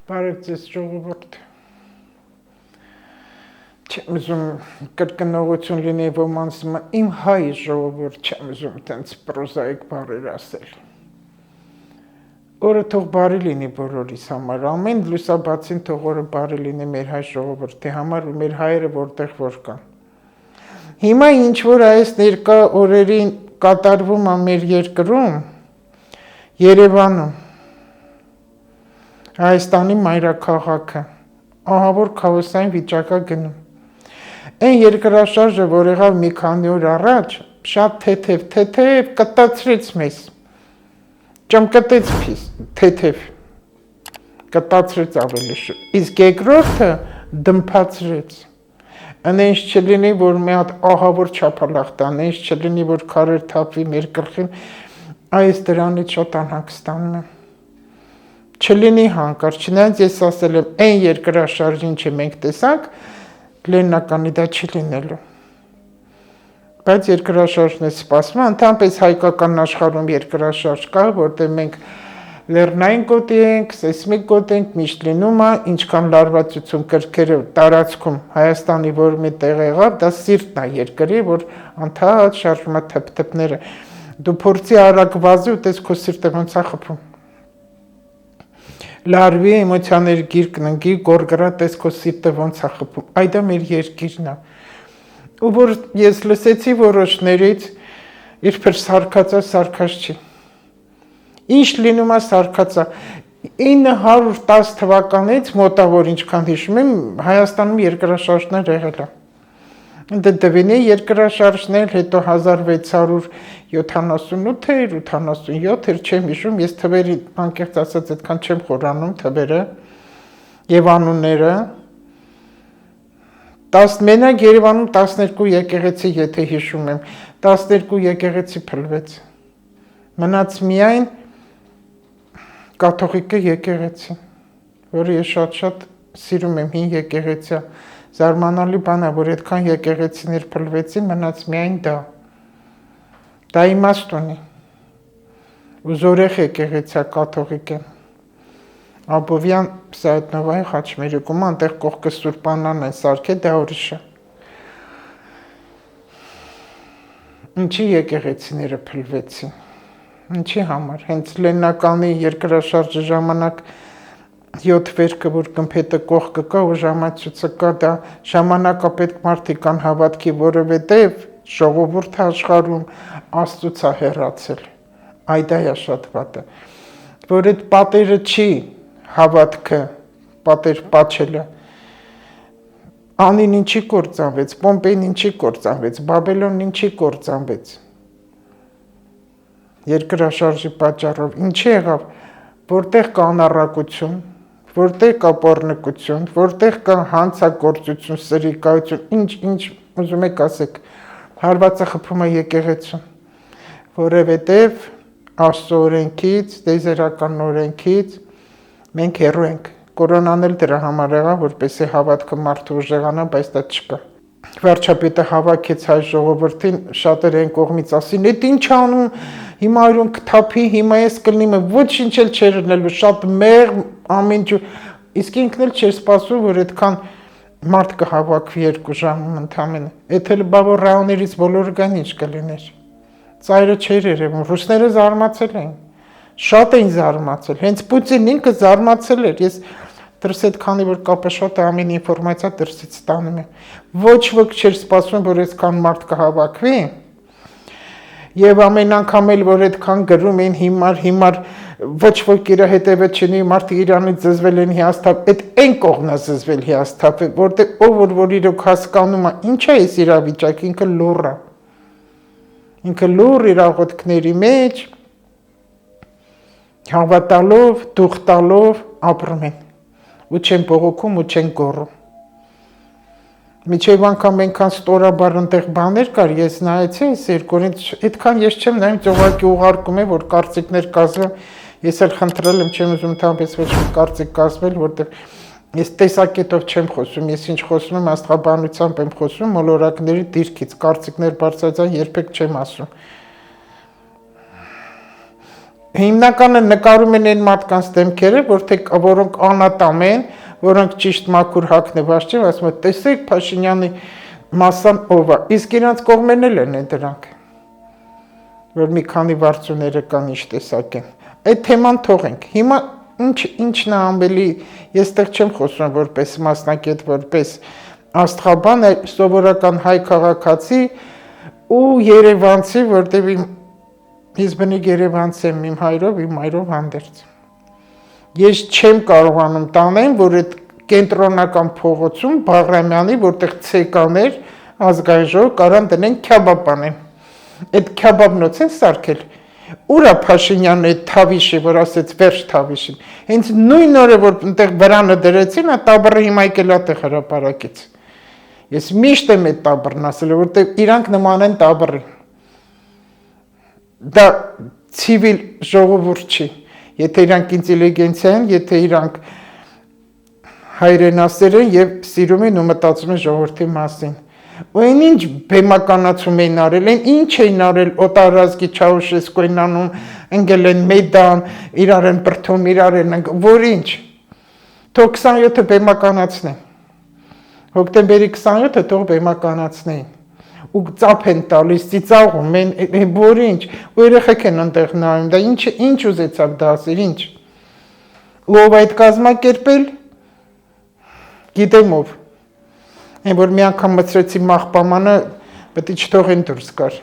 Բարև ձեզ ժողովուրդ։ Չեմ ուզում կրկնողություն լինի ոմանց իմ հայ ժողովուրդ, չեմ ուզում տենց պրոզայիկ բառեր ասել։ Օրը թող բարի լինի բոլորիս համար, ամեն լուսաբացին թող օրը բարի լինի մեր հայ ժողովրդի համար ու մեր հայերը որտեղ որ կան։ Հիմա ինչ որ այս ներկա օրերին կատարվում է մեր երկրում, Երևանում, Հայաստանի մայրաքաղաքը, ահավոր քաոսային վիճակա գնում։ Այն երկրաշարժը, որ եղավ մի քանի օր առաջ, շատ թեթև կտացրեց մեզ։ Ճմկտեց թեթև, կտացրեց ավելի շուտ։ Իսկ երկրորդը դմփացրեց։ Այնինչ չլինի, որ մի հատ ահավոր չափալախ տան, այնինչ չլինի, որ քարեր թափվի մեր գլխին, այս դրանից շատ անհանգստանում եմ։ Չլինի հանկարծ, չնայած ես ասել եմ, այն երկրաշարժին ինչ մենք տեսանք, լեննականի դա չի լինելու։ Բայց երկրաշարժն է սպասվում, ընդհանրապես հայկական աշխարհում երկրաշարժ կա, որտեղ մենք լեռնային գոտի ենք, սեյսմիկ գոտի ենք, միշտ լինում է, ինչքան լարվածություն կրքերը տարածքում Հայաստանի որ մի տեղ եղավ, դա սիրտն է երկրի, որ անդադ շարժում է թփթփները։ Դու փորձի արագ վազի ու տես քո սիրտը ոնց է խփում։ Լարվի էմոցիաների գիրկն ընկի, գորգրա տես քո սիրտը ոնց է խփում։ Այ դա մեր երկիրն է։ Ու որ ես լսեցի որոշներից, երբեր սարկած չի։ Ինչ լինում է սարկածա։ 910 թվականից մոտավոր ինչքան հիշում եմ, Հայաստանում երկրաշարժներ եղել է։ Դվինի երկրաշարժներ, հետո 1678-էր, 87-էր, չեմ հիշում, ես թվերի անկեղծ ասած այդքան չեմ խորանում թվերը եւ անունները։ Մենակ Երևանում 12 եկեղեցի, եթե հիշում եմ, 12 եկեղեցի փլվեց։ Մնաց միայն կաթողիկե եկեղեցի, որը ես շատ սիրում եմ, հին եկեղեցիա։ Զարմանալի բան է, որ այդքան եկեղեցիներ փլվեցին, մնաց միայն դա։ Դա իմաստ ունի։ Ու զորեղ եկեղեցիա կաթողիկե։ Աբովյան Սայեդնովայի խաչմերուկում, անտեղ կողքը Սուրբ Աննան է սարքել, դա ուրիշ է։ Ինչի եկեղեցիները փլվեցին։ Ինչի համար։ Հենց Լեննականի երկրաշարժի ժամանակ 7 վերքը, որ գմփետը կողքը կա ու ժամացույցը կա, դա ժամանակապետք մարդիկ կան հավատքի, որովհետև ժողովուրդը աշխարհում Աստծուց է հեռացել։ Այ դա է շատ վատը։ Որ այդ պատերը չի հավատքը, պատեր պատչելը։ Անին ինչի կործանվեց, Պոմպեին ինչի կործանվեց, Բաբելոնն ինչի կործանվեց։ Երկրաշարժի պատճառով ինչի եղավ, որտեղ կա անառակություն, որտեղ կա պոռնկություն, որտեղ կա հանցագործություն, սրիկայություն, ինչ ուզում եք ասեք, հարվածը խփում է եկեղեցուն, որովհետև Աստծո օրենքից, տեյզերական օրենքից մենք հեռու ենք։ Կորոնան էլ դրա համար եղավ, որպեսզի հավատքը մարդու ուժեղանա, բայց դա չկա։ Վարչապետը հավաքեց հայ ժողովրդին, շատերը այն կողմից ասին, «Էդ ինչ անում, հիմա այրուն կթափի, հիմա ես կլինի», ոչինչ էլ չէր լինելու, շատ մեղմ ամեն ինչ, իսկ ինքն էլ չէր սպասում, որ այդքան մարդ կհավաքվի 2 ժամում ընդամենը։ Էդ էլ բավոր ռայոններից բոլորը գան ինչ կլիներ։ Ծայրը չէր երևում, ռուսները զարմացել էին։ Շատ էին զարմացել, հենց Պուտինն ինքը զարմացել էր, ես դրս այդքանի որ կապը շատ է, ամեն ինֆորմացիա դրսից ստանում եմ։ Ոչ ոք չէր սպասում, որ այսքան մարդ կհավաքվի։ Եվ ամեն անգամ էլ որ այդքան գրում էին հիմար ոչ ոք իր հետևը չունի, մարդիկ Իրանից զզվել են հիասթափ, այդ այն կողմն է զզվել հիասթափ, որտեղ ով որ իրոք հասկանում է, ինչ է այս իրավիճակը, ինքը լուռ է։ Ինքը լուռ իր աղոթքների մեջ հավատալով, դուխ տալով ապրում են։ Ու չեն բողոքում ու չեն գոռում։ Միջև անգամ այնքան ստորաբար ընտեղ բաներ կար, ես նայեցի այս երկորին, այդքան ես չեմ նայում, ծովակի ուղարկում է, որ կարծիքներ կազմեմ, ես էլ խնդրել եմ, չեմ ուզում ընդհանրապես ոչ մի կարծիք կազմել, որտեղ ես տեսակետով չեմ խոսում, ես ինչ խոսում եմ, աստղաբանությամբ եմ խոսում, մոլորակների դիրքից, կարծիքներ բարձրացան երբեք չեմ ասում։ հիմնականը նկարում են այն մարդկանց դեմքերը, որոնք անատամ են, որոնք ճիշտ մաքուր հագնված չեն, ասում են, տեսեք Փաշինյանի մասսան ով է, իսկ իրանց կողմեն էլ են դրանք, որ մի քանի վարձուները կան ինչ տեսակ են։ Այդ թեման թողենք։ Հիմա ինչն է ամբելի, ես տեղ չեմ խոսում որպես մասնակետ, որպես աստղաբան, սովորական հայ քաղաքացի ու երևանցի, որտեղ ես բնիկ երևանցի եմ իմ հայրով, իմ մայրով հանդերձ։ Ես չեմ կարողանում տանեմ, որ այդ կենտրոնական փողոցում Բաղրամյանի, որտեղ ցեկաներ ազգային ժողով կարան դնեն քյաբաբ անեն։ Այդ քյաբաբնոց են սարքել։ Ուրա Փաշինյանը այդ Թավիշը, որ ասեց վերջ Թավիշին։ Հենց նույն օրը, որ այնտեղ վրանը դրեցին, այդ տաբռը հիմա եկել է տեղ հրապարակից։ Ես միշտ եմ այդ տաբռն ասել, որտեղ իրանք նման են տաբռի։ Դա ցիվիլ ժողովուրդ չի։ Եթե իրանք ինտելիգենցիա են, եթե իրանք հայրենասեր են եւ սիրում են ու մտածում են ժողովրդի մասին։ Ու այն ինչ բեմականացում էին արել, ինչ էին արել օտարազգի Չաուշեսկու են անում, ընկել են Մեյդան, իրար են բրդում, իրար են որ ինչ։ Թող 27-ը բեմականացնեն։ Հոկտեմբերի 27-ը թող բեմականացնեն։ Ու ծափ են տալիս, ծիծաղում են, որ ինչ, ու երեխեք են այնտեղ նայում, դա ինչ ուզեցավ դա ասել, ինչ։ Ով այդ կազմակերպել, գիտեմ ով։ Այն որ մի անգամ մցրեցի մաղպամանը, պետք է չթողեն դուրս գար։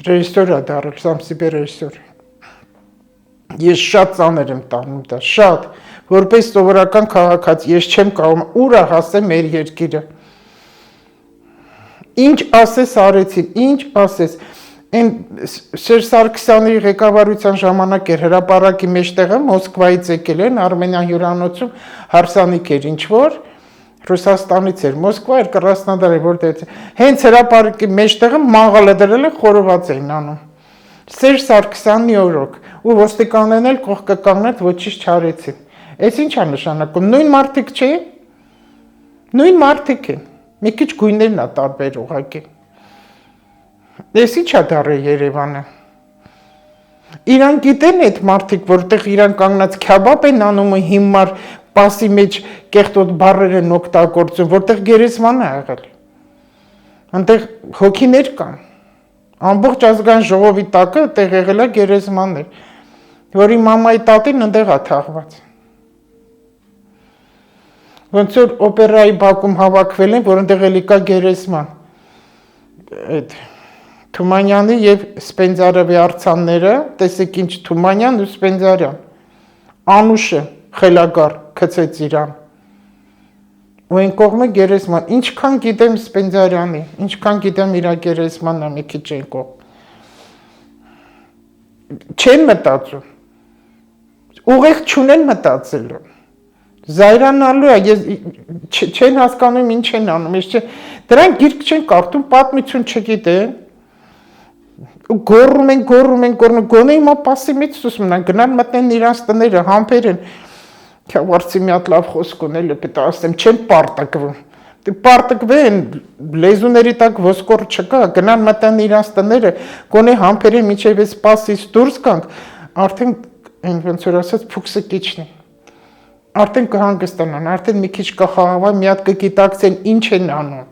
Ռեժիսոր է դառել, Սամսիբե ռեժիսոր։ Ես շատ ծանր եմ տանում դա, շատ, որպես սովորական քաղաքացի, ես չեմ կարող ուրա հասեմ մեր երկիրը։ Ինչ ասես արեցին, ինչ ասես, այն Սերժ Սարգսյանի ղեկավարության ժամանակ էր հրապարակի մեջտեղը Մոսկվայից եկել են, Արմենիան հյուրանոցում հարսանիք էր ինչ-որ, Ռուսաստանից էր, Մոսկվա էր, Կրասնոդար էր, որտեղ հենց հրապարակի մեջտեղը մաղալը դրել է խորոված էին անում։ Սերժ Սարգսյանի օրոք, ու ոստիկաններն էլ կողքը կանգնած ոչինչ չարեցին։ Այս ինչ է նշանակում, նույն մարդիկ չէ։ Նույն մարդիկ են։ Մի քիչ գույներն է տարբեր ուղղակի։ Ես ինչ է դառել Երևանը։ Իրան գիտեն այդ մարդիկ, որտեղ իրան կանգնած քյաբաբ են անում ու հիմար պասի մեջ կեղտոտ բառեր են օգտագործում, որտեղ գերեզման է եղել։ Անտեղ հոգիներ կան։ Ամբողջ ազգային ժողովի տակը այդտեղ եղել է գերեզմաններ, որի մամայի տատին այնտեղ է թաղված։ Ոնց որ օպերայի բակում հավաքվել են, որ այնտեղ էլի կա գերեզման։ Այդ Թումանյանի եւ Սպենձարովի արձանները, տեսեք ինչ Թումանյան ու Սպենձարյան։ Անուշը խելագար գցեց իրան։ Ու այն կողմը գերեզման, ինչքան գիտեմ Սպենձարյանի, ինչքան գիտեմ իր գերեզմանն մի քիչ այն կողմ։ Չեն մտածում։ Ուղեղ չունեն մտածելու։ Զայրանալու է, չեն հասկանում ինչ են անում, դրանք գիրք չեն կարդում, պատմություն չգիտեն, գոռում են, գոնե հիմա պասի մեջ սուսում են, գնան մտնեն իրանց տները, համբեր են, քյավարցի մի հատ լավ խոսք ունել, պետք է ասեմ, չեն պարտակվում, պարտակվեն, լեզուների տակ ոսկոր չկա, գնան մտնեն իրանց տները, գոնե համբեր են, մինչև ես պասից դուրս գանք, արդեն, ոնց որ ասած, փուքսը կիչն է։ Արդեն կհանգստանան, արդեն մի քիչ կխաղավան, մի հատ կգիտակցեն ինչ են անում։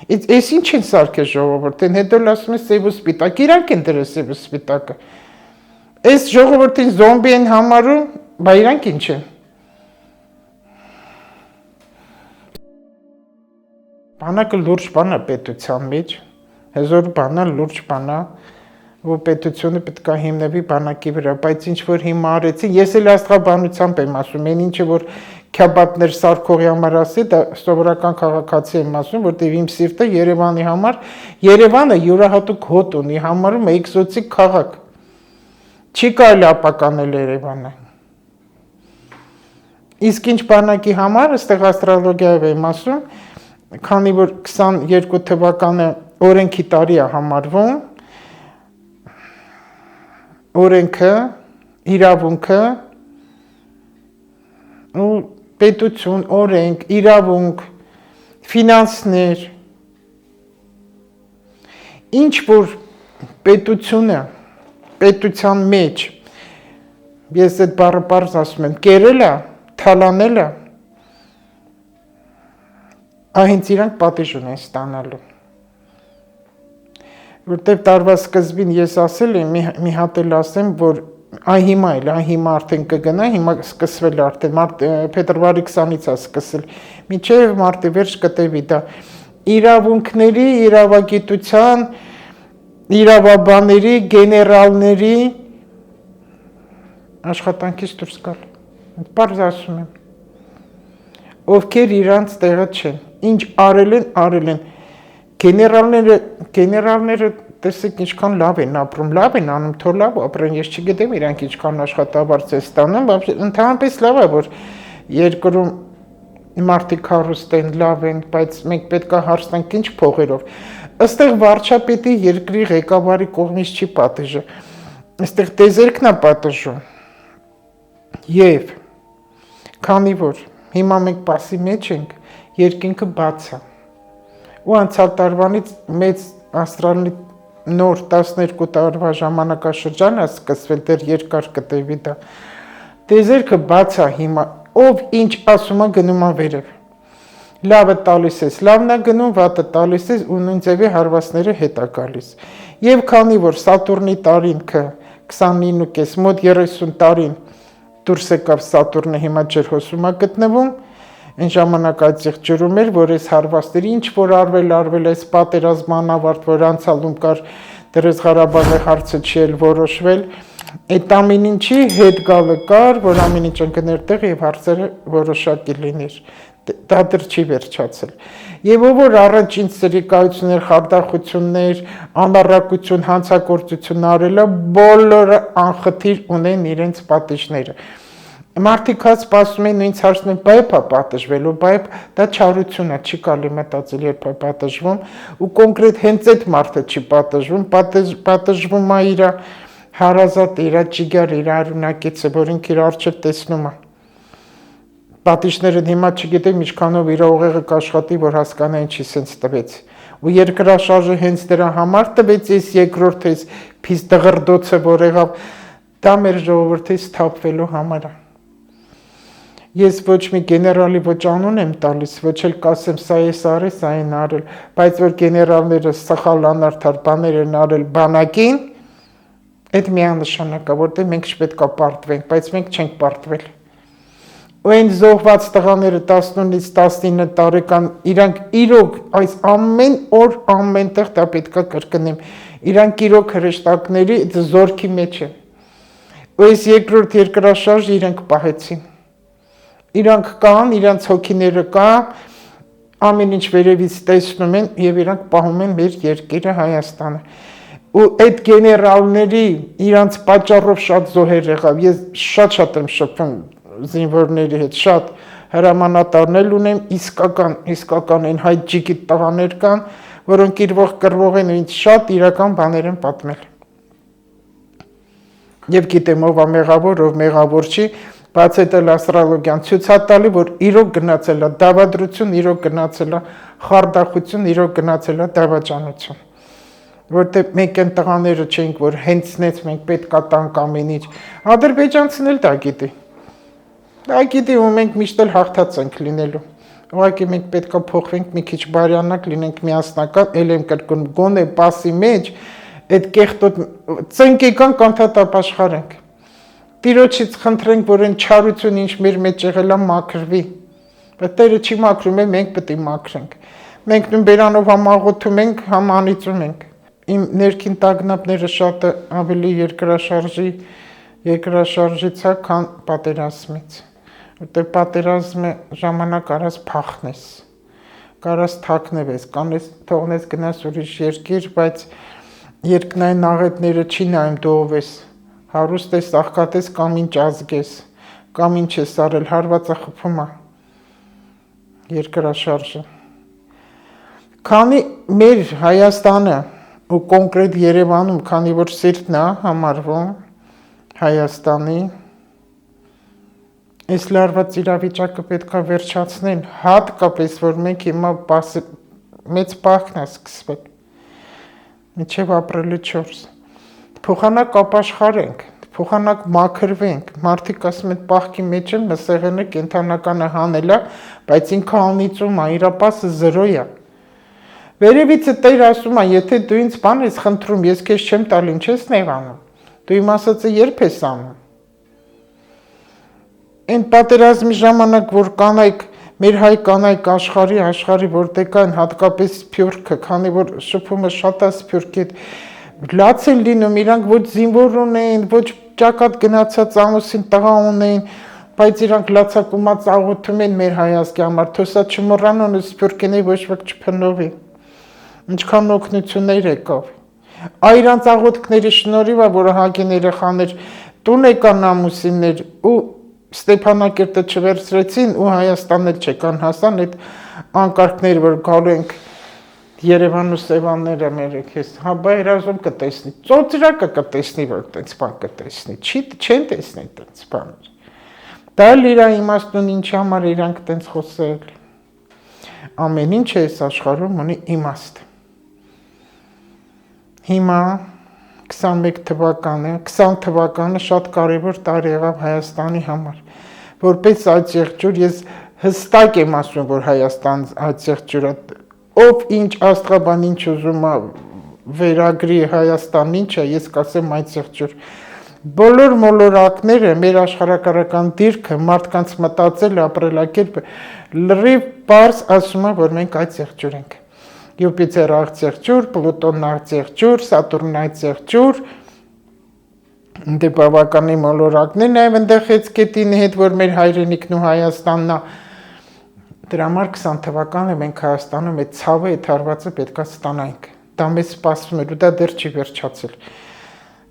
Այս ինչ են սարքել ժողովրդին, հետո ասում են սև ու սպիտակ, իրանք են դրել սև ու սպիտակը։ Այս ժողովրդին զոմբի են համարում, բա իրանք ինչ են։ Բանակը լուրջ բան է պետության մեջ, հզոր բան է, լուրջ բան է, որ պետությունը պետք է հիմնվի բանակի վրա, բայց ինչ որ հիմա արեցին, ես էլ աստղաբանությամբ եմ ասում, այն ինչը որ քյաբաբներ Սարքողի համար ասի, դա սովորական քաղաքացի եմ ասում, որտեղ իմ սիրտը Երևանի համար, Երևանը յուրահատուկ հոտ ունի, համարում է էկզոտիկ քաղաք։ Չի կարելի ապականել Երևանը։ Իսկ ինչ բանակի համար, այստեղ աստրոլոգիայով եմ ասում, քանի որ 22 թվականը օրենքի տարի է համարվում, օրենքը, իրավունքը, ու պետություն, օրենք, իրավունք, ֆինանսներ, ինչ որ պետությունը, պետության մեջ Ես այդ բառը պարզ ասում եմ, կերել է, թալանել է, հենց իրանք պատիժ ունեն ստանալու։ Որտեվ տարվա սկզբին ես ասել եմ, մի հատ էլ ասեմ, որ հիմա արդեն կգնա, հիմա սկսվել արդեն, փետրվարի 20-ից է սկսել, մինչև մարտի վերջ կտևի դա իրավունքների, իրավագիտության, իրավաբանների, գեներալների աշխատանքից դուրս գալ։ Պարզ ասում եմ, ովքեր իրանց տեղը չեն, ինչ արել են, գեներալները տեսեք ինչքան լավ են ապրում, լավ են անում, թող լավ ապրեն, ես չգիտեմ իրանք ինչքան աշխատավարձ է ստանում, ընդհանրապես լավ է, որ երկրում մարդիկ հարուստ են, լավ են, բայց մենք պետք է հարց տանք ինչ փողերով։ Այստեղ վարչապետի երկրի ղեկավարի կողմից չի պատժը, այստեղ տեզերքն է պատժում։ Եվ քանի որ հիմա մենք պասի մեջ ենք, երկինքը բաց է։ Ու անցյալ տարվանից մեծ աստրալի նոր 12 տարվա ժամանակաշրջան է սկսվել, դեռ երկար կտևի դա։ Տեզերքը բաց է հիմա, ով ինչ ասում է գնում է վերև։ Լավը տալիս ես, լավն է գնում, վատը տալիս ես ու նույն ձևի հարվածները հետ է գալիս։ Եվ քանի որ Սատուրնի տարինքը 29.5 մոտ 30 տարին դուրս եկավ Սատուրնը հիմա ջրհոսում է գտնվում, այն ժամանակ այդտեղ ջրում էր, որ այս հարվածների ինչ որ արվել այս պատերազման ավարտ, որ անցյալում կար դրես Ղարաբաղի հարցը չի էլ որոշվել, այդ ամեն ինչի հետ գալը կար, որ ամեն ինչ ընկներ տեղ եւ հարցերը որոշակի լիներ։ Դա դեռ չի վերջացել։ Եվ ով որ առաջին սրիկայություններ, խարդախություններ, անառակություն, հանցագործություն արելը, բոլորը անխտիր ունեն իրենց պատիժները։ Մարդիկ հա սպասում են ինձ հարցնում են, բայ է պատժվելու, բայ դա չարություն է, չի կարելի մտածել երբ է պատժվում, ու կոնկրետ հենց այդ մարդը չի պատժվում, պատժվում է իր հարազատ, իր ջիգար, իր արունակիցը, որ ինքը իր առջև տեսնում է։ Պատիժները հիմա չգիտեմ ինչքանով իր ուղեղը կաշխատի, որ հասկանա ինչի սենց տվեց։ Ու երկրաշարժը հենց դրա համար տվեց այս երկրորդ այս փիս դղրդոցը, որ եղավ, դա մեր ժողովրդից թափվելու համար է։ Ես ոչ մի գեներալի ոչ անուն եմ տալիս, ոչ էլ կասեմ սա ես արել, սա են արել, բայց որ գեներալները սխալ անարդար բաներ են արել բանակին, այդ միանշանակ է, որտեղ մենք չպետք է պարտվենք, բայց մենք չենք պարտվել։ Ու այն զոհված տղաները 10-ից 19 տարեկան, իրանք իրոք այս ամեն օր ամենտեղ դա պետք է կրկնեմ, իրանք իրոք հրեշտակների զորքի մեջ են։ Ու այս երկրորդ երկրաշարժը իրանք պահեցին։ Իրանք կան, իրանք հոգիները կա, ամեն ինչ վերևից տեսնում են եւ իրանք պահում են մեր երկիրը Հայաստանը։ Ու այդ գեներալների իրանք պատճառով շատ զոհեր եղավ։ Ես շատ եմ շփվում զինվորների հետ, շատ հրամանատարներ ունեմ, իսկական այն հայ ջիգիտ տղաներ կան, որոնք իրվող կռվող են ու ինձ շատ իրական բաներ են պատմել։ Եվ գիտեմ ով է մեղավոր, ով մեղավոր չի, բաց այդ էլ աստրոլոգիան ցույց է տալի, որ իրոք գնացել է դավադրություն, իրոք գնացել է խարդախություն, իրոք գնացել է դավաճանություն։ Որտեղ մենք այն տղաները չենք, որ հենցնեց մենք պետք է տանք ամեն ինչ։ Ադրբեջանցին էլ դա գիտի։ Դա գիտի ու մենք միշտ էլ հաղթած ենք լինելու։ Ուղղակի մենք պետք է փոխվենք մի քիչ բարյանակ, լինենք միասնական, ել եմ կրկնում, գոնե պասի մեջ այդ կեղտոտ ծնկեկան կանթատապաշխարենք։ Տիրոջից խնդրենք, որ այն չարություն, ինչ մեր մեջ եղել է, մաքրվի։ Բայց Տերը չի մաքրում, մենք պետք է մաքրենք։ Մենք նույն բերանով համաղոթում ենք, համ անիծում ենք։ Իմ ներքին տագնապները շատ ավելի երկրաշարժից է, քան պատերազմից։ Որտեղ պատերազմը ժամանակ արած փախնես, կարաս թաքնվես, կանես թողնես գնաս ուրիշ երկիր, բայց երկնային աղետները չի նայում դու ով ես, հարուստ ես, աղքատ ես կամ ինչ ազգ ես, կամ ինչ ես արել, հարվածը խփում է երկրաշարժը։ Քանի մեր Հայաստանը ու կոնկրետ Երևանում, քանի որ սիրտն է համարվում Հայաստանի, այս լարված իրավիճակը պետք է վերջացնեն, հատկապես որ մենք հիմա մեծ պահքն է սկսվել, մինչև ապրիլի 4, փոխանակ ապաշխարենք, փոխանակ մաքրվենք, մարդիկ ասում են պահքի մեջ են, մսեղենը կենթանականը հանել է, բայց ինքը անիծում է, իր պասը 0 է։ Վերևից Տեր ասում է, եթե դու ինձ բան ես խնդրում, ես քեզ չեմ տալ, ինչ ես նեղանում։ Դու իմ ասածը երբ ես անում։ Այն պատերազմի ժամանակ, որ կանայք, մեր հայ կանայք աշխարհի որտեղ կան հատկապես սփյուռքը, քանի որ շփումը շատ է սփյուռքի հետ, լաց են լինում, իրանք ոչ զինվոր ունեն, ոչ ճակատ գնացած ամուսին տղա ունեն, բայց իրանք լացակումած աղոթում են մեր հայազգի համար, թոսա չմոռանան սփյուռքիների ոչ ոք չփնովի։ Ինչքան օգնություններ եկավ։ Այրանց աղոթքների շնորհիվ է, որ Հագին երեխաներ տուն եկան ամուսիններ ու Ստեփանակերտը չվերցրեցին ու Հայաստան էլ չեկան հասան այդ անկարգներ, որ գալու ենք Երևան ու Սևանները մեր քեզ, հա բայ երազում կտեսնի, ծոծրակը կտեսնի, որ տենց բան կտեսնի, չեն տեսնի տենց բաներ։ Դա էլ իր իմաստուն ինչ համար իրանք տենց խոսել։ Ամեն ինչ այս աշխարհում ունի իմաստ։ Հիմա 21 թվականը, 20 թվականը շատ կարևոր տարի եղավ Հայաստանի համար, որպես այդ եղջյուր ես հստակ եմ ասում, որ Հայաստան այդ եղջյուրը, ով ինչ աստղաբան ինչ ուզում է վերագրի Հայաստան ինչը, ես կասեմ այդ եղջյուր, բոլոր մոլորակները, մեր աշխարհակրական դիրքը, մարդկանց մտածել ապրելակերպը լրիվ պարզ ասում է, որ մենք այդ եղջյուր ենք։ Յուպիտեր աղձեղջյուր, Պլուտոն աղձեղջյուր, Սատուրն աղձեղջյուր, դե բավականի մոլորակներ նաև այնտեղ հեծկետինի հետ, որ մեր հայրենիքն ու Հայաստանն է։ Դրա համար 20 թվականը մենք Հայաստանում այդ ցավը, այդ հարվածը պետք է ստանանք։ Դա մեզ սպասվում էր ու դա դեռ չի վերջացել։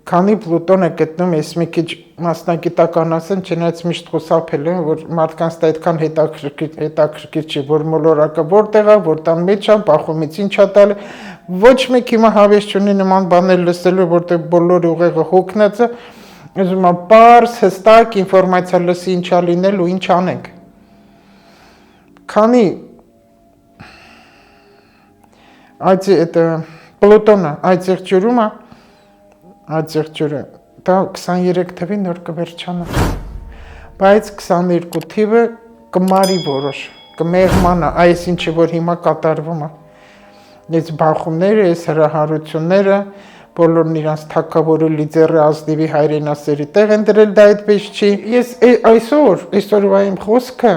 Քանի Պլուտոնը գտնում ես մի քիչ մասնագիտական ասեմ, չնայած միշտ խոսափել եմ, որ մարդկանց դա այդքան հետաքրքիր չի, որ մոլորակը որտեղ է, որ տան մեջ է, բախումից ինչ է տալը, ոչ մեկ հիմա հավես չունի նման բաներ լսելու, որտեղ բոլոր ուղեղը հոգնած է, ուզում եմ պարզ, հստակ ինֆորմացիա լսի ինչ է լինել ու ինչ անենք։ Քանի այդ Պլուտոնը այդ եղջյուրում է, այդ եղջյուրը, դա 23 թվի նոր կվերջանա, բայց 22 թիվը կմարի որոշ, կմեղմանա, այս ինչը որ հիմա կատարվում է, այս բախումները, այս հրահարությունները, բոլորն իրանց թագավորի ձեռը ազնիվի հայրենասերի տեղ են դրել, դա այդպես չի, ես այսօրվա իմ խոսքը,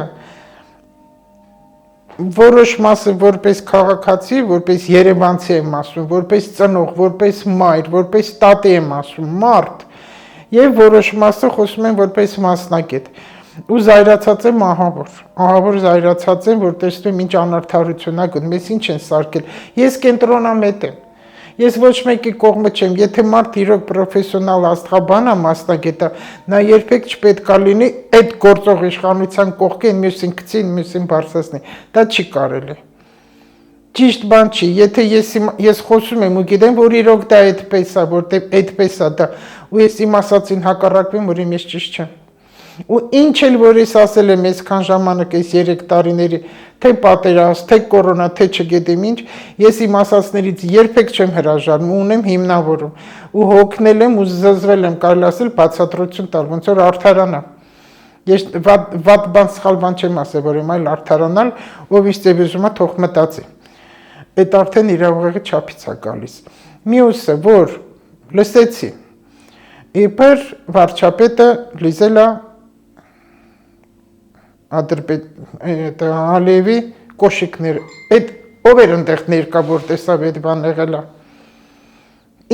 որոշ մասը որպես քաղաքացի, որպես երևանցի եմ ասում, որպես ծնող, որպես մայր, որպես տատի եմ ասում, մարդ, եւ որոշ մասը խոսում եմ որպես մասնագետ։ Ու զայրացած եմ ահավոր զայրացած եմ, որ տեսնում ինչ անարդարություն ա գնում, ես ինչ են սարքել։ Ես կենտրոնամետ եմ։ Ես ոչ մեկի կողմը չեմ, եթե մարդ իրոք պրոֆեսիոնալ աստղաբան է, մասնագետ է, նա երբեք չպետք է լինի այդ գործող իշխանության կողքին մյուսին գցի, մյուսին բարձրացնի։ Դա չի կարելի։ Ճիշտ բան չի, եթե ես խոսում եմ ու գիտեմ, որ իրոք դա այդպես է, որտեղ այդպես է դա, ու ես իմ ասածին հակառակվեմ, որ ես ճիշտ չեմ։ Ու ինչ էլ որ ես ասել եմ այսքան ժամանակ, այս 3 տարիների, թե պատերազմ, թե կորոնա, թե չգիտեմ ինչ, ես իմ ասածներից երբեք չեմ հրաժարվում, ունեմ հիմնավորում, ու հոգնել եմ ու զզվել եմ, կարելի ասել բացատրություն տալ, ոնց որ արդարանա։ Ես վատ բան, սխալ բան չեմ ասել, որ իմ այլ արդարանալ, ով ինչ ձև ուզում է, թող մտածի։ Այդ արդեն իրավուղեղի չափից է գալիս։ Մյուսը, որ լսեցի, իբր վարչապետը Լիզելա Ալիևի կոշիկներ, այդ ով էր ընդեղ ներկա, որ տեսավ այդ բան եղել է։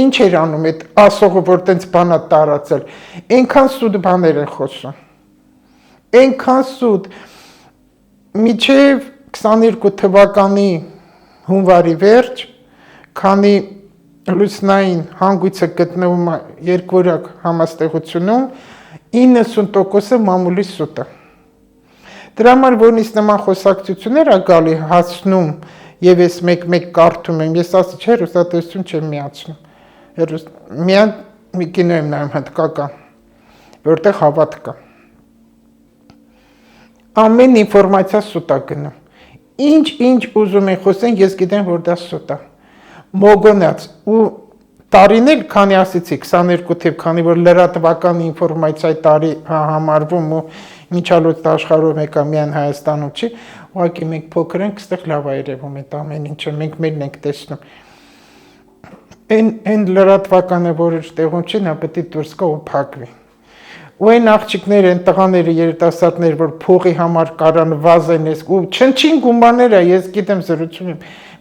Ինչ էր անում այդ ասողը, որ տենց բան է տարածել։ Այնքան սուտ բաներ են խոսում։ Այնքան սուտ։ Մինչև 22 թվականի հունվարի վերջ, քանի լուսնային հանգույցը գտնվում է երկվորյակ համաստեղությունում, 90%-ը մամուլի սուտ է։ Դրա համար որնից նման խոսակցություններ է գալի հասնում եւ ես մեկ-մեկ կարդում եմ, ես ասի չէ, հեռուստատեսություն չեմ միացնում։ Միան մի կինո եմ նայում հնդկական, որտեղ հավատ կա։ Ամեն ինֆորմացիա սուտ է գնում։ Ինչ ուզում են խոսեն, ես գիտեմ, որ դա սուտ է։ Մոգոնած ու Տարին էլ քանի ասեցի 22 թիվ, քանի որ լրատվական ինֆորմացիայի տարի համարվում ու միջալոց աշխարհում եկա միայն Հայաստանում չի, ուղղակի մենք փոքր ենք, այստեղ լավ է երևում այդ ամեն ինչը, մենք մերն ենք տեսնում։ Այն լրատվականը, որ տեղում չի, նա պետք է դուրս գա ու փակվի։ Ու այն աղջիկները, այն տղաները, երիտասարդները, որ փողի համար կարան վազեն ես ու չնչին գումարները, ես գիտեմ զրուցում եմ,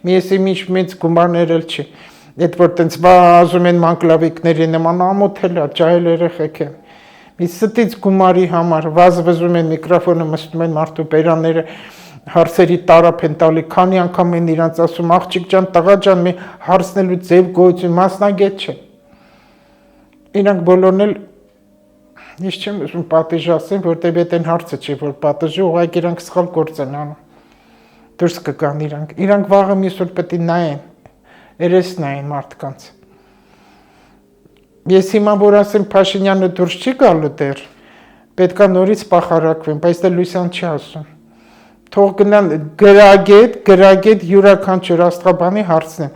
միեսի մեծ գումարներ էլ չի։ Այդ որ տենց վազում են մանկլավիկների նման ամոթել է, ջահել երեխեք են։ Մի ստից գումարի համար վազվզում են միկրոֆոնը մստում են մարդու բերանները, հարցերի տարապ են տալի, քանի անգամ են իրանց ասում, աղջիկ ջան, տղա ջան, մի հարցնելու ձև գոյություն, մասնագետ չէ։ Իրանք բոլորն էլ ես չեմ ուզում պատիժ ասեմ, որտեղ այդ այն հարցը չի, որ պատիժը ուղղակի իրանք սխալ գործ են անում։ Դուրս կգան իրանք։ Իրանք վաղը մյուս օր պետք է նայեն, երեսն նայեն մարդկանց։ Ես հիմա որ ասեմ Փաշինյանը դուրս չի գալու դեռ, պետքա նորից պախարակվեն, բայց դա Լուսյան չի ասում։ Թող գնան գրագետ յուրաքանչյուր աստղաբանի հարցնեն։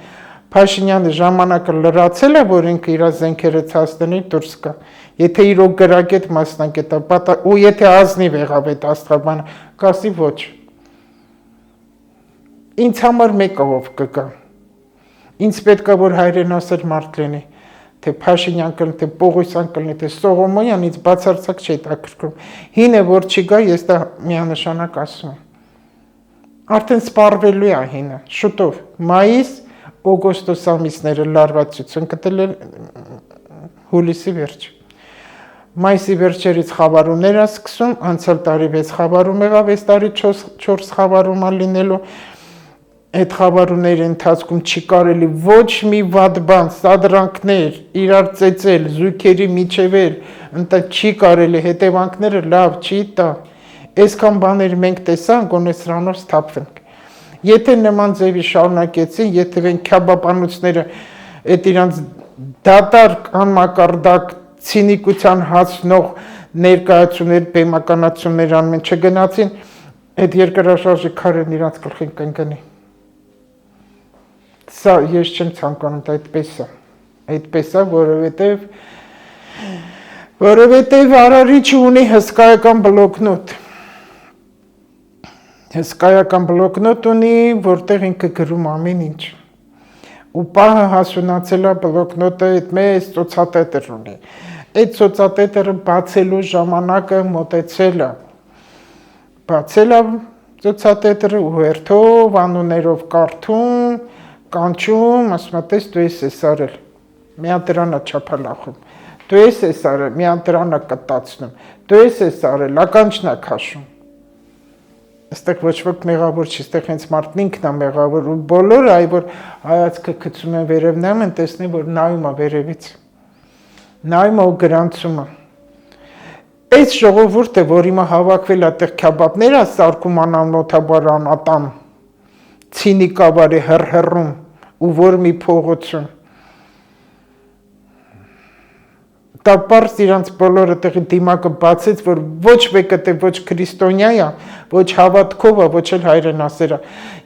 Փաշինյանը ժամանակը լրացել է, որ ինքը իր զենքերը ցածնի դուրս գա։ Եթե իրոք գրագետ մասնագետ է, ու եթե ազնիվ եղավ այդ աստղաբանը, կասի ոչ։ Ինձ համար մեկը ով կգա։ Ինձ պետք է որ հայրենասեր մարդ լինի, թե Փաշինյան կլինի, թե Պողոսյան կլինի, թե Սողոմոնյան, ինձ բացարձակ չի հետաքրքրում։ Հինը որ չի գա, ես դա միանշանակ ասում եմ։ Արդեն սպառվելու է հինը, շուտով, մայիս, օգոստոս ամիսները լարվածություն կտել են հուլիսի վերջ։ Մայիսի վերջերից խավարումներ է սկսում, անցյալ տարի 6 խավարում եղավ, այս տարի 4 խավարում է լինելու։ Այդ խավարումների ընթացքում չի կարելի ոչ մի վատ բան, սադրանքներ, իրար ծեծել, զույգերի միջևել, չի կարելի, հետևանքները լավ չի տա։ Այսքան բաներ մենք տեսանք, գոնե սրանով սթափվենք։ Եթե նման ձևի շարունակեցին, եթե են քյաբաբանոցները այդ իրանց դատարկ անմակարդակ ցինիկության հասնող ներկայացումներ, բեմականացումներ անում են, չգնացին, այդ երկրաշարժի քարեն իրանց գլխին կընկնի։ Սա ես չեմ ցանկանում, այդպես է, որովհետև Արարիչը ունի հսկայական բլոկնոտ։ Հսկայական բլոկնոտ ունի, որտեղ ինքը գրում ամեն ինչ։ Ու պահը հասունացել է բլոկնոտը այդ մեծ ծոցատետր ունի։ Այդ ծոցատետրը բացելու ժամանակը մոտեցել է։ Բացել է ծոցատետրը ու հերթով անուններով կարդում, կանչում, ասում է, տես դու ես արել։ Մի հատ դրան է չափալախում։ Դու ես արել, մի հատ դրան է կտացնում։ Դու ես արել, ականջն է քաշում։ Այստեղ ոչ ոք մեղավոր չի, այստեղ հենց մարդն ինքն է մեղավոր ու բոլորը այ որ հայացքը գցում են վերև նայում են տեսնեն որ նայում է վերևից։ Նայում է ու գրանցում է։ Այս ժողովուրդը, որ հիմա հավաքվել է այդտեղ քյաբաբներ է սարքում անամոթաբար անատամ, ցինիկաբար է հռհռում ու որ մի փողոցում։ Դա պարզ իրանց բոլորը տեղի դիմակը բացեց, որ ոչ մեկը թե ոչ քրիստոնյա է, ոչ հավատքով է, ոչ էլ հայրենասեր է։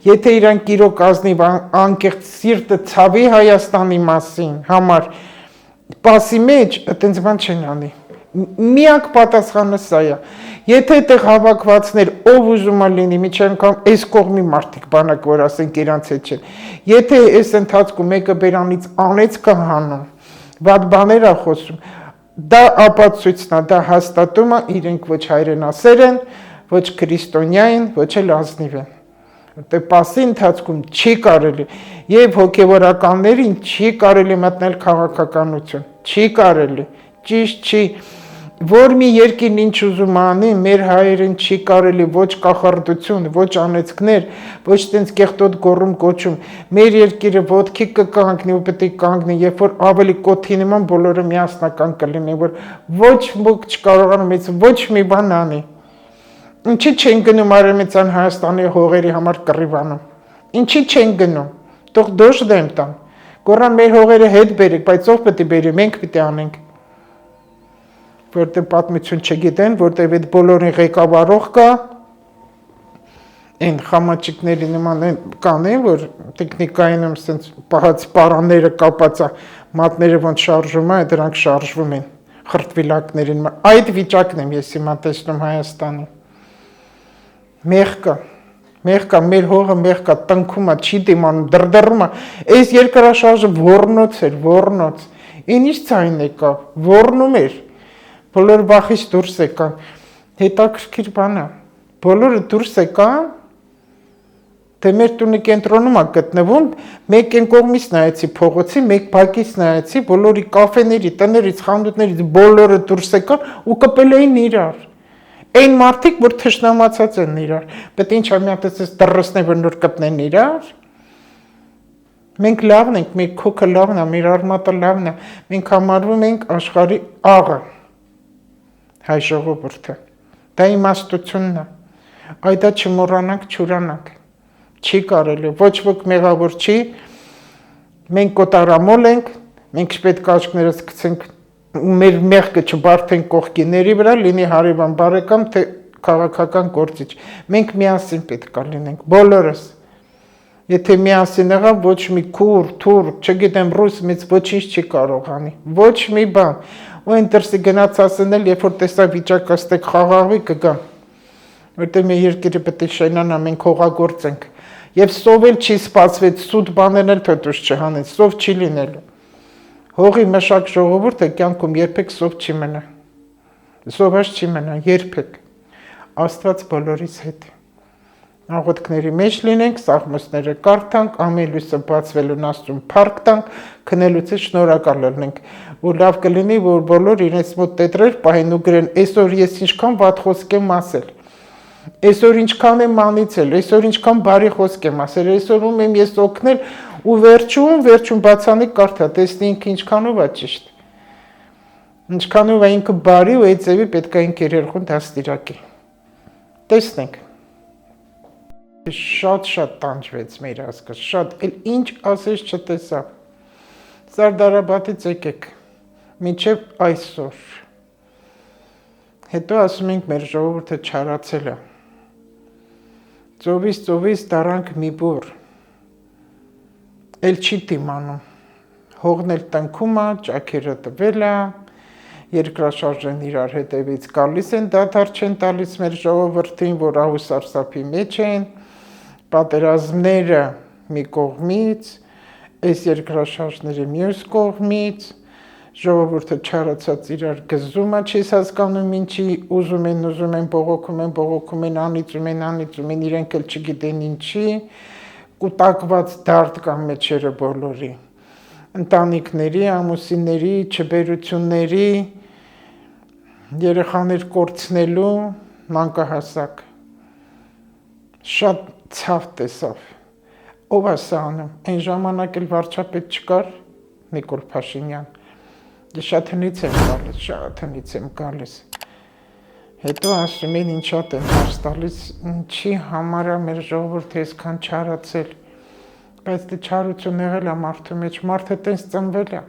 Եթե իրանք իրոք ազնիվ անկեղծ սիրտը ցավի Հայաստանի մասին համար պասի մեջ, այտենց բան չեն անի։ Միակ պատասխանը սա է։ Եթե այդտեղ հավաքվածներ ով ուզում է լինի, միջի անգամ այս կողմի մարդիկ բանակ որ ասենք իրանց հետ չեն։ Եթե այս ընթացքում մեկը բերանից անեց կհանում, վատ բաներ է խոսում, դա ապացույցն է, դա հաստատում է իրենք ոչ հայրենասեր են, ոչ քրիստոնյա են, ոչ էլ ազնիվ են։ Որտե պասի ընթացքում չի կարելի եւ հոգեվորականներին չի կարելի մտնել քաղաքականություն, չի կարելի, ճիշտ չի, որ մի երկին ինչ ուզում անի, մեր հայերին չի կարելի ոչ կախարդություն, ոչ անեծքներ, ոչ տենց կեղտոտ գոռում կոչում, մեր երկիրը ոտքի կկանգնի ու պետք է կանգնի, երբ որ ավելի կոթի նման բոլորը միասնական կլինի, որ ոչ ոք չկարողանում մեծ ոչ մի բան անի։ Ինչի չեն գնում Արևմտյան Հայաստանի հողերի համար կռիվանում։ Ինչի չեն գնում։ Թող դոշ դեմ տան։ Գոռան մեր հողերը հետ բերեք, բայց ով պետք է բերի, մենք պետք է անենք։ Որտեղ պատմություն չգիտեն, որտեղ այդ բոլորին ղեկավարող կա, այն խամաճիկների նման կան, որ տեխնիկայինում սենց պահած պարանները կապած է, մատները ոնց շարժում է, դրանք շարժվում են խրտվիլակներին։ Այդ վիճակն եմ ես հիմա տեսնում Հայաստանում։ Մեղքա, մեր հողը մեղքա, տնքում է, չի դիմանում, դրդռում է։ Այս երկրաշարժը ոռնոց էր, ոռնոց։ Ինչ ցայն եկավ, ոռնում էր։ Բոլոր բախից դուրս եկան։ Հետաքրքիր բան է։ Բոլորը դուրս եկան, թե մեր տունի կենտրոնում է գտնվում, մեկ են կողմից նայեցի փողոցի, մեկ բակից նայեցի, բոլորի կաֆեների, տներից, խանութներից բոլորը դուրս եկան ու կպել էին իրար։ Այն մարդիկ, որ թշնամացած են իրար, պետք է ինչ-որ մի հատ էս դրսնեն, որ նոր կպնեն իրար։ Մենք լավն ենք, մեր քոքը լավն է, մեր արմատը լավն է, մենք համարվում ենք աշխարհի աղը, հայ ժողովուրդը։ Դա իմաստությունն է, այդ չմոռանանք, չուրանանք, չի կարելի, ոչ ոք մեղավոր չի, մենք կոտարամոլ ենք, մենք չպետք է աչքներս գցենք ու մեր մեղքը չբարթենք կողքիների վրա, լինի հարևան բարեկամ, թե քաղաքական գործիչ։ Մենք միասին պետք է լինենք, բոլորս։ Եթե միասին եղավ, ոչ մի քուր, թուրք, չգիտեմ, ռուս մեծ ոչինչ չի կարող անի, ոչ մի բան։ Ու այն դրսի գնաց ասել, երբ որ տեսա վիճակը ստեք խաղաղվի կգան, որտեղ մեր երկիրը պետք է շենանա, մենք հողագործ ենք։ Եվ սովել չի սպասվեց, սուտ բաներն էլ թոթուս չհանեց, սով չի լինելու։ Հողի մշակ ժողովուրդը կյանքում երբեք սով չի մնա, սովաշ չի մնա, երբեք, Աստված բոլորիս հետ, աղոթքների մեջ լինենք, սաղմոսները կարդանք, ամեն լույսը բացվելուն Աստծուն փառք տանք, քնելուց շնորհակալ լինենք, ու լավ կլինի, որ բոլոր իրենց մոտ տետրեր պահեն ու գրեն, այսօր ես ինչքան վատ խոսք եմ ասել, այսօր ինչքան եմ անիցել, այսօր ինչքան բարի խոսք եմ ասել, այսօր ում եմ ես օգնել ու վերջում բացանիկ կարդա, տեսնի ինքը ինչքանով է ճիշտ, ինչքանով է ինքը բարի ու այդ ձևի պետք է ինք երերխուն դաստիարակի, տեսնենք, շատ տանջվեց մեր ազգը, շատ, էլ ինչ ասես չտեսավ, Սարդարաբադից եկեք, մինչև այսօր, հետո ասում ենք մեր ժողովուրդը չարացել է, ծովից դարանք մի բուր, էլ չի դիմանում, հողն էլ տնքում է, ճաքերը տվել է, երկրաշարժն իրար հետևից գալիս են, դադար չեն տալիս մեր ժողովրդին, որ ահուսարսափի մեջ են, պատերազմները մի կողմից, այս երկրաշարժները մյուս կողմից, ժողովուրդը չարացած իրար գզում է, չես հասկանում ինչի, ուզում են, բողոքում են, անիծում են, իրենք էլ չգիտեն ինչի, կուտակված դարդ կամ մեջերը բոլորի, ընտանիքների, ամուսինների, չբերությունների, երեխաներ կորցնելու, մանկահասակ, շատ ցավ տեսավ, ով է սա անում, այն ժամանակ էլ վարչապետ չկար, Նիկոլ Փաշինյան, ես շատ հնից եմ գալիս, հետո ասում են ինչ շատ են հարց տալիս, ինչի համար է մեր ժողովուրդը այսքան չարացել, բայց դե չարություն եղել է մարդու մեջ, մարդը տենց ծնվել է,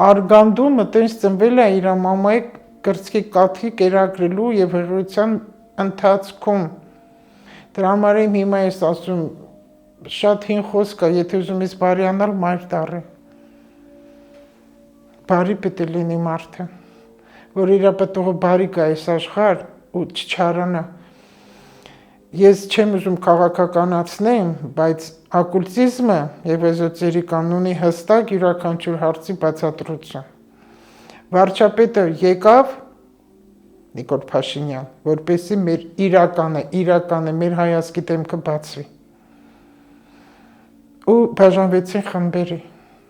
արգանդումը տենց ծնվել է իր մամայի կրծքի կաթի կերակրելու և հղիության ընթացքում, դրա համար եմ հիմա ես ասում, շատ հին խոսք է, եթե ուզում ես բարի անալ, մայր դառի, բարի պետք է լինի մարդը, որ իր պտուղը բարի գա այս աշխարհ ու չչարանա։ Ես չեմ ուզում քաղաքականացնեմ, բայց օկուլտիզմը եւ էզոտերիկան ունի հստակ յուրաքանչյուր հարցի բացատրություն։ Վարչապետը եկավ Նիկոլ Փաշինյան, որպեսզի մեր իրականը մեր հայացքի դեմքը բացվի։ Ու բաժանվեցին խմբերի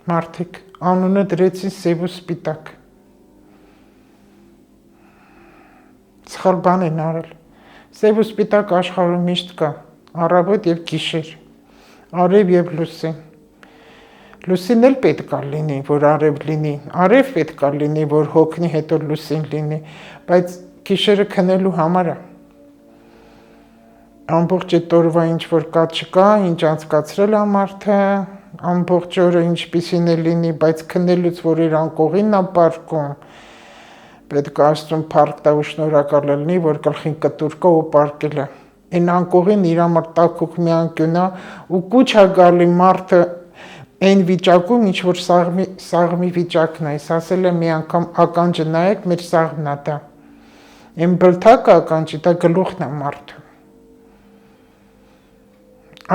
մարդիկ, անունը դրեցին սև ու սպիտակ։ Սխալ բան են արել։ Սև ու սպիտակ աշխարհում միշտ կա, առավոտ եւ գիշեր, արև եւ լուսին։ Լուսին էլ պետք է լինի, որ արև լինի, արև պետք է լինի, որ հոգնի, հետո լուսին լինի, բայց գիշերը քնելու համար է։ Ամբողջ այդ օրվա ինչ որ կա չկա, ինչ անցկացրել է մարդը, ամբողջ օրը ինչպիսին է լինի, բայց քնելուց որ իր անկողինն է պարկում, պետք է Աստծուն փառք տա ու շնորհակալ լինի, որ գլխին կտուր կա ու պարկել է։ Այն անկողին իր համար տակուկ մի անկյուն է ու կուչ է գալի մարդը Այն վիճակում ինչ որ սաղմի վիճակն է, ես ասել եմ մի անգամ ականջը նայեք, մեր սաղմն է դա։ Այն բլթակը ականջի, դա գլուխն է մարդու։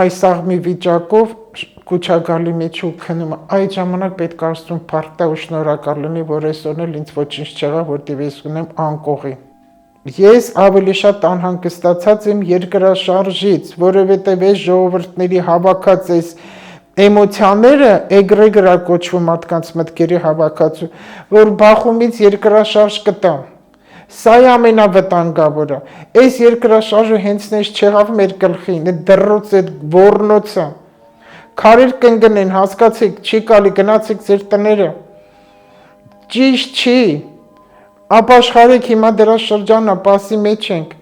Այս սաղմի վիճակով կուչագալի մեջ ու քնում, այդ ժամանակ պետք է Աստծուն փառք տա ու շնորհակալ լինի, որ այսօրն էլ ինձ ոչինչ չեղավ, որտեղ ես ունեմ անկողի։ Ես ավելի շատ անհանգստացած եմ երկրաշարժից, որովհետև այս ժողովուրդների հավաքած այս էմոցիաները էգրեգրա կոչվում մարդկանց մտքերի հավաքածու, որ բախումից երկրաշարժ կտա։ Սա է ամենավտանգավորը։ Այս երկրաշարժը հենց նես չեղավ մեր գլխին, այդ դռոց, այդ ոռնոցը։ Քարեր կընկնեն, հասկացեք, չի կարելի, գնացեք ձեր տները։ Ճիշտ չի։ Ապաշխարեք, հիմա դրա շրջանը պասի մեջ ենք։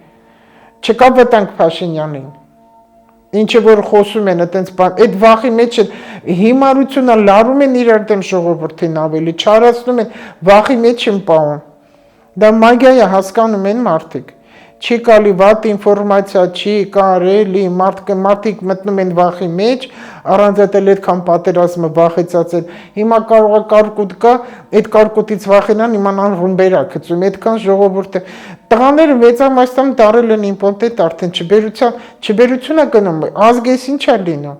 Չկա վտանգ Փաշինյանին։ Ինչը որ խոսում են, այտենց բան, այդ վախի մեջ են, հիմարությունը լարում են իրար դեմ ժողովրդին ավելի, չարացնում են, վախի մեջ են պահում։ Դա մագիա է, հասկանում են մարդիկ։ Չի կարելի, վատ ինֆորմացիա չի կարելի, մարդիկ մտնում են վախի մեջ, առանց այդ էլ այդքան պատերազմը վախեցած են։ Հիմա կարող է կարկուտ կա, այդ կարկուտից վախենան, իմանան ռումբեր է գցում, այդքան ժողովուրդը։ Տղաները մեծամասնությամբ դարել են իմպոտենտ արդեն, չբերություն է գնում, ազգես ինչ է լինում։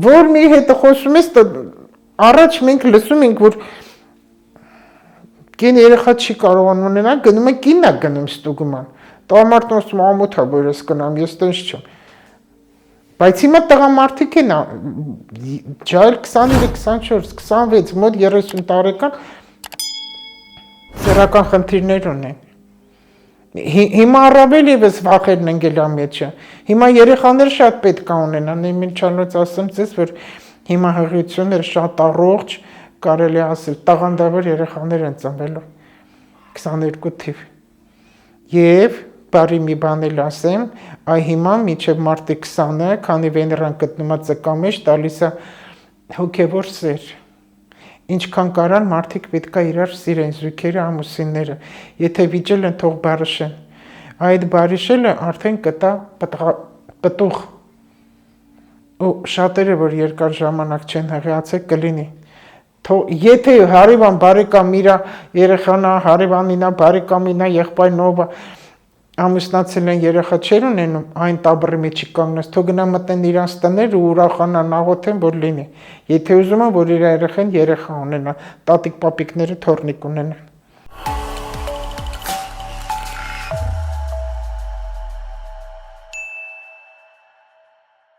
Որ մի հետ խոսում ես, առաջ մենք լսում ենք, որ կին երեխա չի կարողանում ունենալ, գնում է կինն է գնում ստուգման։ Տղամարդն ասում ամոթ է, որ ես գնամ, ես տենց չեմ։ Բայց հիմա տղամարդիկ են, ջայլ 23, 24, 26, մոտ 30 տարեկան սեռական խնդիրներ ունեն։ Հիմա առավել եւս վախերն են գելա մեջը։ Հիմա երեխաներ շատ պետք է ունենան, mən չանոց ասեմ ձեզ, որ հիմա հղիությունները շատ առողջ, կարելի ասել, տաղանդավոր երեխաներ են ծնվելու 22 թիվ։ Եվ բարի մի բան էլ ասեմ, այ հիմա մինչև մարտի 20-ը, քանի Վեներան գտնում է ծկա մեջ, տալիս է հոգևոր սեր։ Ինչքան կարան մարդիկ պետք է իրար սիրեն, զույգերը, ամուսինները, եթե վիճել են, թող բարիշեն։ Այդ բարիշելը արդեն կտա պտուղ։ Ու շատերը, որ երկար ժամանակ չեն հղիացել, կլինի։ Եթե հարևան բարեկամ իրա երեխանա, հարևանինա, բարեկամինա, եղբայրնովը ամուսնացել են երեխա չեր ունենում, այն տաբրի մեջի կանգնած, թող գնա մտնեն իրանց տներ ու ուրախանան, աղոթեն, որ լինի։ Եթե ուզում են, որ իր երեխան երեխա ունենա, տատիկ պապիկները թորնիկ ունենան։